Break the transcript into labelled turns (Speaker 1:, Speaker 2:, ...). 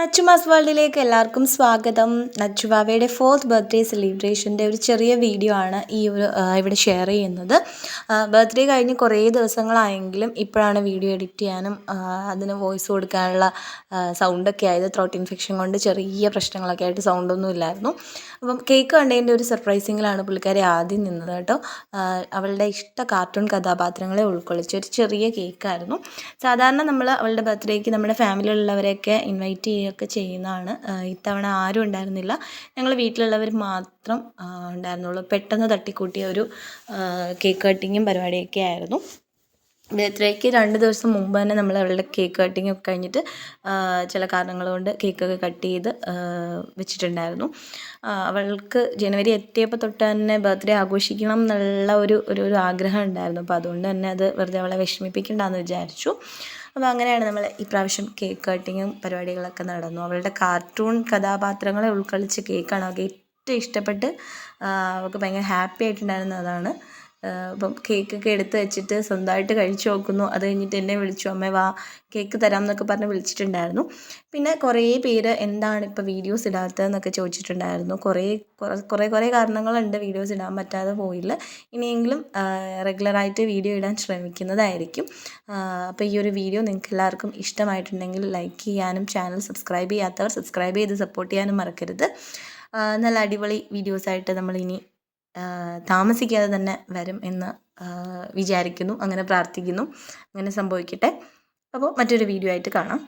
Speaker 1: നച്ചുമാസ് വേൾഡിലേക്ക് എല്ലാവർക്കും സ്വാഗതം. നച്ചുവാവയുടെ 4th ബർത്ത്ഡേ സെലിബ്രേഷൻ്റെ ഒരു ചെറിയ വീഡിയോ ആണ് ഇവിടെ ഷെയർ ചെയ്യുന്നത്. ബർത്ത്ഡേ കഴിഞ്ഞ് കുറേ ദിവസങ്ങളായെങ്കിലും ഇപ്പോഴാണ് വീഡിയോ എഡിറ്റ് ചെയ്യാനും അതിന് വോയിസ് കൊടുക്കാനുള്ള സൗണ്ടൊക്കെ ആയത്. ത്രോട്ട് ഇൻഫെക്ഷൻ കൊണ്ട് ചെറിയ പ്രശ്നങ്ങളൊക്കെ ആയിട്ട് സൗണ്ടൊന്നും ഇല്ലായിരുന്നു. അപ്പം കേക്ക് കണ്ടതിൻ്റെ ഒരു സർപ്രൈസിങ്ങിലാണ് പുള്ളിക്കാരി ആദ്യം നിന്നത് കേട്ടോ. അവളുടെ ഇഷ്ട കാർട്ടൂൺ കഥാപാത്രങ്ങളെ ഉൾക്കൊള്ളിച്ച ഒരു ചെറിയ കേക്കായിരുന്നു. സാധാരണ നമ്മൾ അവളുടെ ബർത്ത്ഡേക്ക് നമ്മുടെ ഫാമിലിയിലുള്ളവരെയൊക്കെ ഇൻവൈറ്റ് ചെയ്യുകയൊക്കെ ചെയ്യുന്നതാണ്. ഇത്തവണ ആരും ഉണ്ടായിരുന്നില്ല, ഞങ്ങൾ വീട്ടിലുള്ളവർ മാത്രം ഉണ്ടായിരുന്നുള്ളൂ. പെട്ടെന്ന് തട്ടിക്കൂട്ടിയ ഒരു കേക്ക് കട്ടിങ്ങും പരിപാടിയൊക്കെ ആയിരുന്നു. ബർത്ത്ഡേക്ക് 2 ദിവസം മുമ്പ് തന്നെ നമ്മൾ അവളുടെ കേക്ക് കട്ടിങ് ഒക്കെ കഴിഞ്ഞിട്ട് ചില കാരണങ്ങൾ കൊണ്ട് കേക്കൊക്കെ കട്ട് ചെയ്ത് വെച്ചിട്ടുണ്ടായിരുന്നു. അവൾക്ക് ജനുവരി എത്തിയപ്പോൾ തൊട്ട് തന്നെ ബർത്ത്ഡേ ആഘോഷിക്കണം എന്നുള്ള ഒരു ആഗ്രഹം ഉണ്ടായിരുന്നു. അപ്പോൾ അതുകൊണ്ട് തന്നെ അത് വെറുതെ അവളെ വിഷമിപ്പിക്കണ്ടെന്ന് വിചാരിച്ചു. അപ്പോൾ അങ്ങനെയാണ് നമ്മൾ ഇപ്രാവശ്യം കേക്ക് കട്ടിങ്ങും പരിപാടികളൊക്കെ നടന്നു. അവളുടെ കാർട്ടൂൺ കഥാപാത്രങ്ങളെ ഉൾക്കൊള്ളിച്ച കേക്കാണ് അവൾക്ക് ഏറ്റവും ഇഷ്ടപ്പെട്ട്. അവൾക്ക് ഭയങ്കര ഹാപ്പി ആയിട്ടുണ്ടായിരുന്നത് അതാണ്. അപ്പം കേക്കൊക്കെ എടുത്ത് വെച്ചിട്ട് സ്വന്തമായിട്ട് കഴിച്ചു നോക്കുന്നു. അത് കഴിഞ്ഞിട്ട് എന്നെ വിളിച്ചു, അമ്മേ വാ കേക്ക് തരാം എന്നൊക്കെ പറഞ്ഞ് വിളിച്ചിട്ടുണ്ടായിരുന്നു. പിന്നെ കുറേ പേര് എന്താണ് ഇപ്പോൾ വീഡിയോസ് ഇടാത്തതെന്നൊക്കെ ചോദിച്ചിട്ടുണ്ടായിരുന്നു. കുറേ കാരണങ്ങളുണ്ട് വീഡിയോസ് ഇടാൻ പറ്റാതെ പോയില്ല. ഇനിയെങ്കിലും റെഗുലറായിട്ട് വീഡിയോ ഇടാൻ ശ്രമിക്കുന്നതായിരിക്കും. അപ്പോൾ ഈ ഒരു വീഡിയോ നിങ്ങൾക്ക് എല്ലാവർക്കും ഇഷ്ടമായിട്ടുണ്ടെങ്കിൽ ലൈക്ക് ചെയ്യാനും ചാനൽ സബ്സ്ക്രൈബ് ചെയ്യാത്തവർ സബ്സ്ക്രൈബ് ചെയ്ത് സപ്പോർട്ട് ചെയ്യാനും മറക്കരുത്. നല്ല അടിപൊളി വീഡിയോസായിട്ട് നമ്മളിനി താമസിക്കാതെ തന്നെ വരും എന്ന് വിചാരിക്കുന്നു, അങ്ങനെ പ്രാർത്ഥിക്കുന്നു. അങ്ങനെ സംഭവിക്കട്ടെ. അപ്പോൾ മറ്റൊരു വീഡിയോ ആയിട്ട് കാണാം.